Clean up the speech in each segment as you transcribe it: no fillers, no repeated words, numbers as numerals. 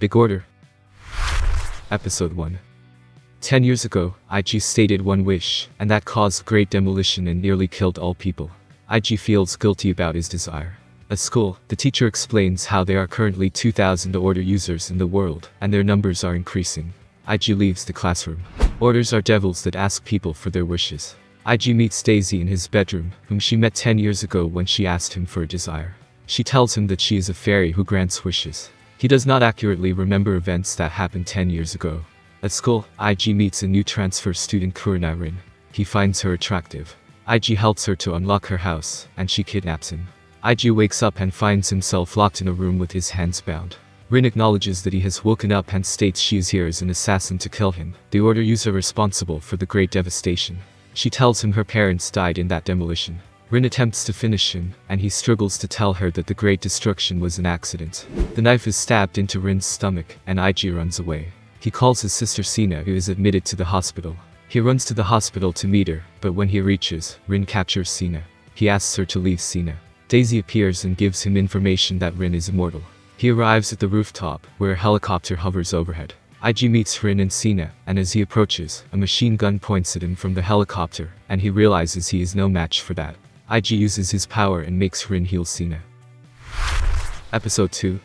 Big Order. Episode 1. 10 years ago, IG stated one wish, and that caused great demolition and nearly killed all people. IG feels guilty about his desire. At school, the teacher explains how there are currently 2,000 Order users in the world, and their numbers are increasing. IG leaves the classroom. Orders are devils that ask people for their wishes. IG meets Daisy in his bedroom, whom she met 10 years ago when she asked him for a desire. She tells him that she is a fairy who grants wishes. He does not accurately remember events that happened 10 years ago. At school, IG meets a new transfer student Kurina Rin. He finds her attractive. IG helps her to unlock her house, and she kidnaps him. IG wakes up and finds himself locked in a room with his hands bound. Rin acknowledges that he has woken up and states she is here as an assassin to kill him, the Order user responsible for the great devastation. She tells him her parents died in that demolition. Rin attempts to finish him, and he struggles to tell her that the great destruction was an accident. The knife is stabbed into Rin's stomach, and IG runs away. He calls his sister Sina, who is admitted to the hospital. He runs to the hospital to meet her, but when he reaches, Rin captures Sina. He asks her to leave Sina. Daisy appears and gives him information that Rin is immortal. He arrives at the rooftop, where a helicopter hovers overhead. IG meets Rin and Sina, and as he approaches, a machine gun points at him from the helicopter, and he realizes he is no match for that. IG uses his power and makes Rin heal Sina. Episode 2.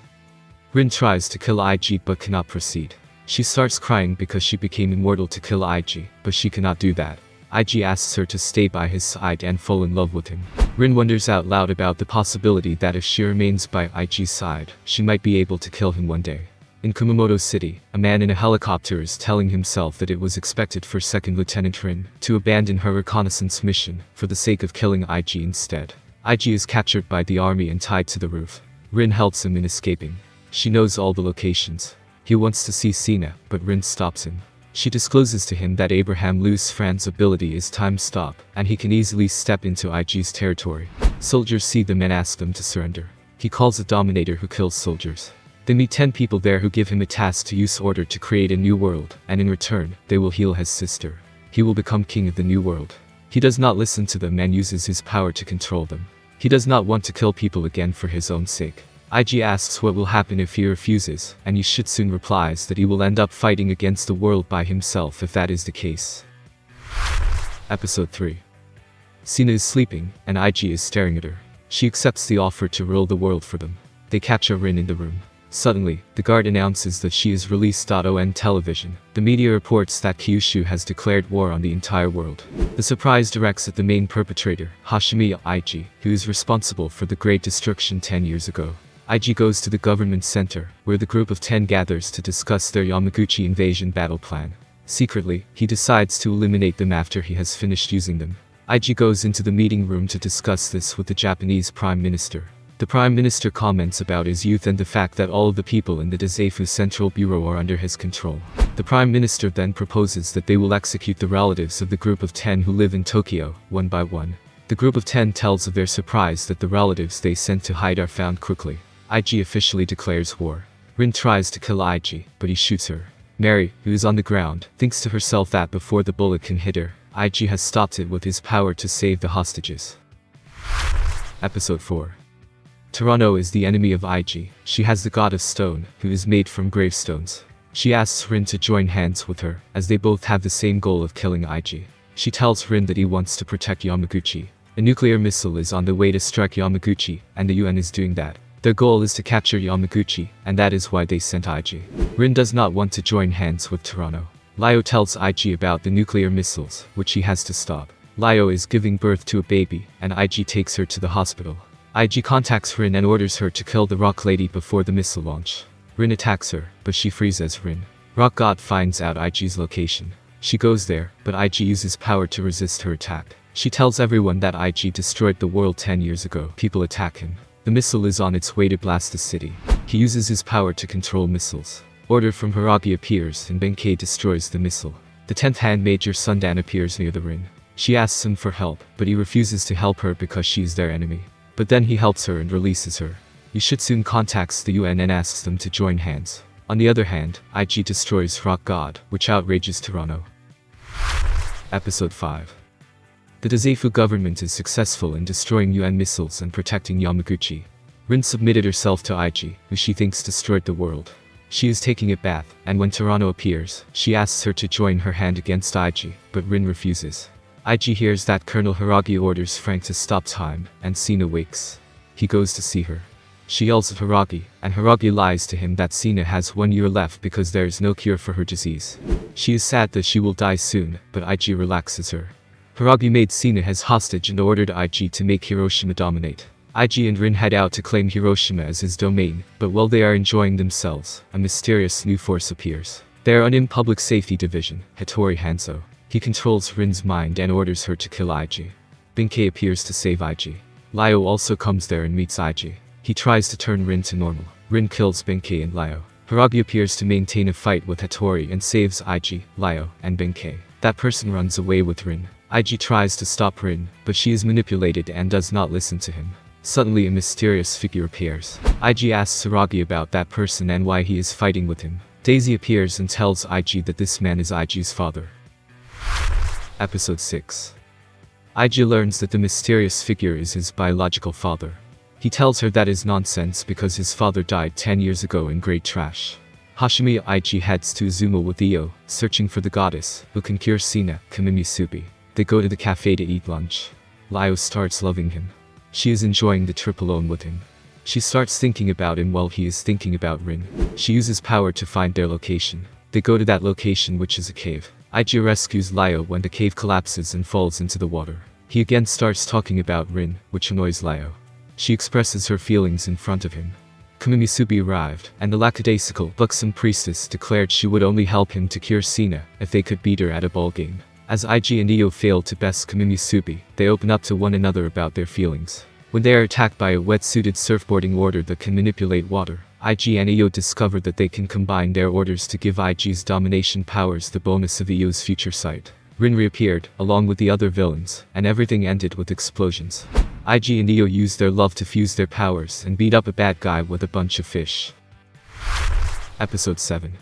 Rin tries to kill IG but cannot proceed. She starts crying because she became immortal to kill IG, but she cannot do that. IG asks her to stay by his side and fall in love with him. Rin wonders out loud about the possibility that if she remains by IG's side, she might be able to kill him one day. In Kumamoto City, a man in a helicopter is telling himself that it was expected for 2nd Lieutenant Rin to abandon her reconnaissance mission for the sake of killing IG instead. IG is captured by the army and tied to the roof. Rin helps him in escaping. She knows all the locations. He wants to see Sina, but Rin stops him. She discloses to him that Abraham Luce Fran's ability is time stop, and he can easily step into IG's territory. Soldiers see them and ask them to surrender. He calls a dominator who kills soldiers. They meet 10 people there who give him a task to use order to create a new world, and in return, they will heal his sister. He will become king of the new world. He does not listen to them and uses his power to control them. He does not want to kill people again for his own sake. IG asks what will happen if he refuses, and Yoshitsune replies that he will end up fighting against the world by himself if that is the case. Episode 3. Sina is sleeping, and IG is staring at her. She accepts the offer to rule the world for them. They capture Rin in the room. Suddenly, the guard announces that she is released on television. The media reports that Kyushu has declared war on the entire world. The surprise directs at the main perpetrator, Hashimiya IG, who is responsible for the great destruction 10 years ago. IG goes to the government center, where the group of 10 gathers to discuss their Yamaguchi invasion battle plan. Secretly, he decides to eliminate them after he has finished using them. IG goes into the meeting room to discuss this with the Japanese Prime Minister. The Prime Minister comments about his youth and the fact that all of the people in the Dazaifu Central Bureau are under his control. The Prime Minister then proposes that they will execute the relatives of the group of 10 who live in Tokyo, one by one. The group of 10 tells of their surprise that the relatives they sent to hide are found quickly. IG officially declares war. Rin tries to kill IG, but he shoots her. Mary, who is on the ground, thinks to herself that before the bullet can hit her, IG has stopped it with his power to save the hostages. Episode 4. Toronto is the enemy of IG. She has the god of stone, who is made from gravestones. She asks Rin to join hands with her, as they both have the same goal of killing IG. She tells Rin that he wants to protect Yamaguchi. A nuclear missile is on the way to strike Yamaguchi, and the UN is doing that. Their goal is to capture Yamaguchi, and that is why they sent IG. Rin does not want to join hands with Toronto. Lyo tells IG about the nuclear missiles, which he has to stop. Lyo is giving birth to a baby, and IG takes her to the hospital. IG contacts Rin and orders her to kill the Rock Lady before the missile launch. Rin attacks her, but she freezes Rin. Rock God finds out IG's location. She goes there, but IG uses power to resist her attack. She tells everyone that IG destroyed the world 10 years ago. People attack him. The missile is on its way to blast the city. He uses his power to control missiles. Order from Hiragi appears and Benkei destroys the missile. The 10th hand Major Sundan appears near the Rin. She asks him for help, but he refuses to help her because she is their enemy. But then he helps her and releases her. Yoshitsune contacts the UN and asks them to join hands. On the other hand, IG destroys Rock God, which outrages Toronto. Episode 5. The Dazaifu government is successful in destroying UN missiles and protecting Yamaguchi. Rin submitted herself to IG, who she thinks destroyed the world. She is taking a bath, and when Toronto appears, she asks her to join her hand against IG, but Rin refuses. IG hears that Colonel Hiragi orders Frank to stop time, and Sina wakes. He goes to see her. She yells at Hiragi, and Hiragi lies to him that Sina has 1 year left because there is no cure for her disease. She is sad that she will die soon, but IG relaxes her. Hiragi made Sina his hostage and ordered IG to make Hiroshima dominate. IG and Rin head out to claim Hiroshima as his domain, but while they are enjoying themselves, a mysterious new force appears. They are in Public Safety Division, Hattori Hanzo. He controls Rin's mind and orders her to kill IG. Benkei appears to save IG. Lyo also comes there and meets IG. He tries to turn Rin to normal. Rin kills Benkei and Lyo. Hiragi appears to maintain a fight with Hattori and saves IG, Lyo, and Benkei. That person runs away with Rin. IG tries to stop Rin, but she is manipulated and does not listen to him. Suddenly a mysterious figure appears. IG asks Hiragi about that person and why he is fighting with him. Daisy appears and tells IG that this man is IG's father. Episode 6. IG learns that the mysterious figure is his biological father. He tells her that is nonsense because his father died 10 years ago in Great Trash. Hashimiya IG heads to Izuma with Io, searching for the goddess, who can cure Sina, Kamimisubi. They go to the cafe to eat lunch. Lyo starts loving him. She is enjoying the trip alone with him. She starts thinking about him while he is thinking about Rin. She uses power to find their location. They go to that location, which is a cave. IG rescues Lyo when the cave collapses and falls into the water. He again starts talking about Rin, which annoys Lyo. She expresses her feelings in front of him. Kamimisubi arrived, and the lackadaisical, buxom priestess declared she would only help him to cure Sina if they could beat her at a ball game. As IG and Io fail to best Kamimisubi, they open up to one another about their feelings. When they are attacked by a wet-suited surfboarding order that can manipulate water, IG and Io discover that they can combine their orders to give IG's domination powers the bonus of Io's future sight. Rin reappeared, along with the other villains, and everything ended with explosions. IG and Io use their love to fuse their powers and beat up a bad guy with a bunch of fish. Episode 7.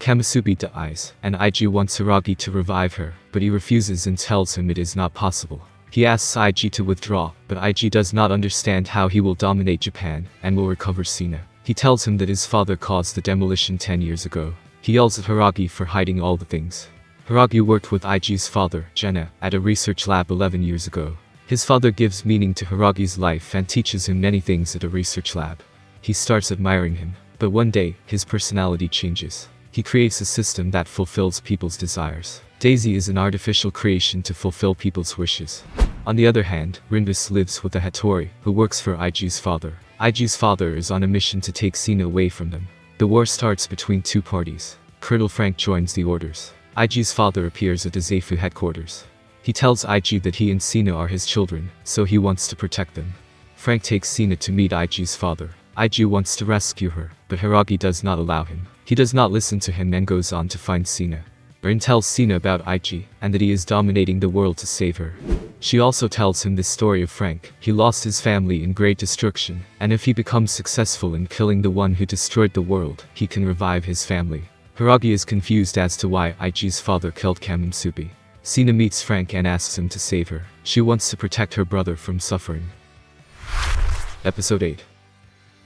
Kamisubi dies, and IG wants Hiragi to revive her, but he refuses and tells him it is not possible. He asks IG to withdraw, but IG does not understand how he will dominate Japan, and will recover Sina. He tells him that his father caused the demolition 10 years ago. He yells at Hiragi for hiding all the things. Hiragi worked with IG's father, Jenna, at a research lab 11 years ago. His father gives meaning to Hiragi's life and teaches him many things at a research lab. He starts admiring him, but one day, his personality changes. He creates a system that fulfills people's desires. Daisy is an artificial creation to fulfill people's wishes. On the other hand, Rinbus lives with a Hattori, who works for IG's father. IG's father is on a mission to take Sina away from them. The war starts between two parties. Colonel Frank joins the orders. IG's father appears at the Zaifu headquarters. He tells IG that he and Sina are his children, so he wants to protect them. Frank takes Sina to meet IG's father. IG wants to rescue her, but Hiragi does not allow him. He does not listen to him and goes on to find Sina. Rin tells Sina about IG, and that he is dominating the world to save her. She also tells him the story of Frank. He lost his family in great destruction, and if he becomes successful in killing the one who destroyed the world, he can revive his family. Hiragi is confused as to why IG's father killed Kamimisubi. Sina meets Frank and asks him to save her. She wants to protect her brother from suffering. Episode 8.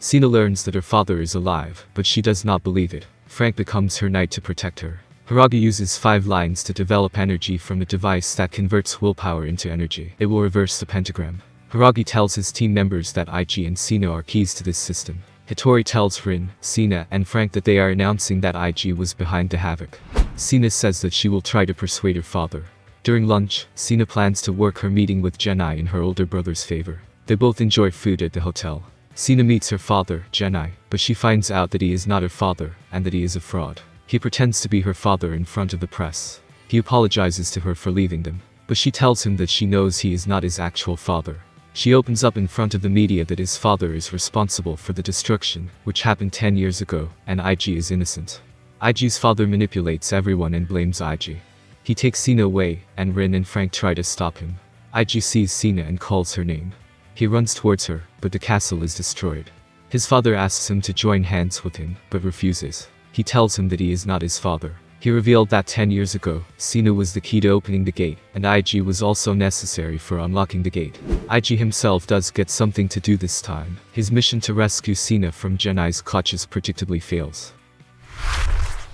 Sina learns that her father is alive, but she does not believe it. Frank becomes her knight to protect her. Hiragi uses 5 lines to develop energy from a device that converts willpower into energy. It will reverse the pentagram. Hiragi tells his team members that IG and Sina are keys to this system. Hattori tells Rin, Sina, and Frank that they are announcing that IG was behind the havoc. Sina says that she will try to persuade her father. During lunch, Sina plans to work her meeting with Genai in her older brother's favor. They both enjoy food at the hotel. Sina meets her father, Genai, but she finds out that he is not her father, and that he is a fraud. He pretends to be her father in front of the press. He apologizes to her for leaving them, but she tells him that she knows he is not his actual father. She opens up in front of the media that his father is responsible for the destruction, which happened 10 years ago, and IG is innocent. IG's father manipulates everyone and blames IG. He takes Sina away, and Rin and Frank try to stop him. IG sees Sina and calls her name. He runs towards her, but the castle is destroyed. His father asks him to join hands with him, but refuses. He tells him that he is not his father. He revealed that 10 years ago, Sina was the key to opening the gate, and IG was also necessary for unlocking the gate. IG himself does get something to do this time. His mission to rescue Sina from Genai's clutches predictably fails.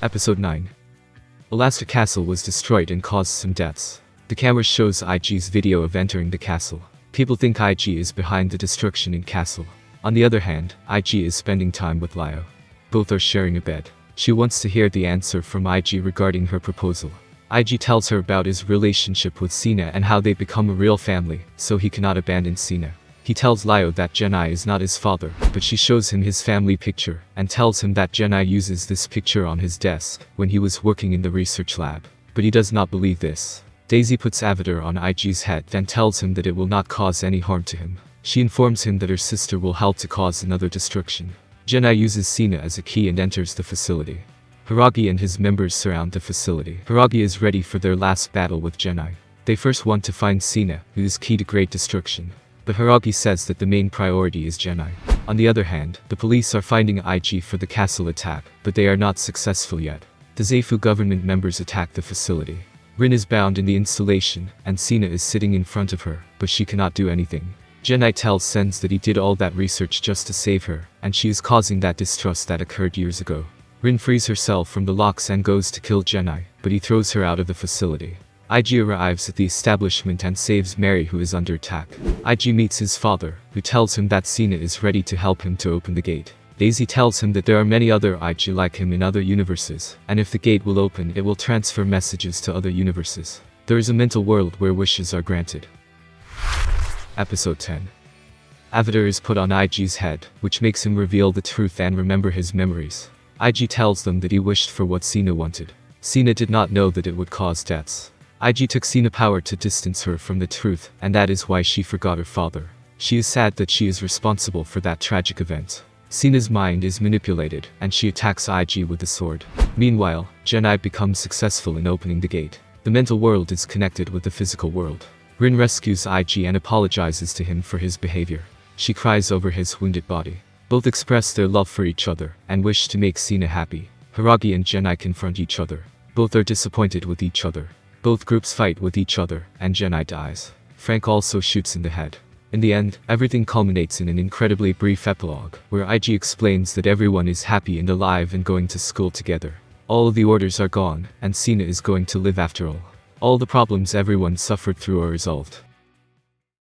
Episode 9. Alaska Castle was destroyed and caused some deaths. The camera shows IG's video of entering the castle. People think IG is behind the destruction in castle. On the other hand, IG is spending time with Lio. Both are sharing a bed. She wants to hear the answer from IG regarding her proposal. IG tells her about his relationship with Sina and how they become a real family, so he cannot abandon Sina. He tells Lio that Genai is not his father, but she shows him his family picture, and tells him that Genai uses this picture on his desk when he was working in the research lab. But he does not believe this. Daisy puts Avatar on IG's head and tells him that it will not cause any harm to him. She informs him that her sister will help to cause another destruction. Genai uses Sina as a key and enters the facility. Hiragi and his members surround the facility. Hiragi is ready for their last battle with Genai. They first want to find Sina, who is key to great destruction. But Hiragi says that the main priority is Genai. On the other hand, the police are finding IG for the castle attack, but they are not successful yet. The Zaifu government members attack the facility. Rin is bound in the installation, and Sina is sitting in front of her, but she cannot do anything. Genai tells Sens that he did all that research just to save her, and she is causing that distrust that occurred years ago. Rin frees herself from the locks and goes to kill Genai, but he throws her out of the facility. IG arrives at the establishment and saves Mary, who is under attack. IG meets his father, who tells him that Sina is ready to help him to open the gate. Daisy tells him that there are many other IG like him in other universes, and if the gate will open, it will transfer messages to other universes. There is a mental world where wishes are granted. Episode 10. Avatar is put on IG's head, which makes him reveal the truth and remember his memories. IG tells them that he wished for what Sina wanted. Sina did not know that it would cause deaths. IG took Sina power to distance her from the truth, and that is why she forgot her father. She is sad that she is responsible for that tragic event. Sina's mind is manipulated, and she attacks IG with the sword. Meanwhile, Genai becomes successful in opening the gate. The mental world is connected with the physical world. Rin rescues IG and apologizes to him for his behavior. She cries over his wounded body. Both express their love for each other, and wish to make Sina happy. Hiragi and Genai confront each other. Both are disappointed with each other. Both groups fight with each other, and Genai dies. Frank also shoots in the head. In the end, everything culminates in an incredibly brief epilogue, where IG explains that everyone is happy and alive and going to school together. All of the orders are gone, and Sina is going to live after all. All the problems everyone suffered through are resolved.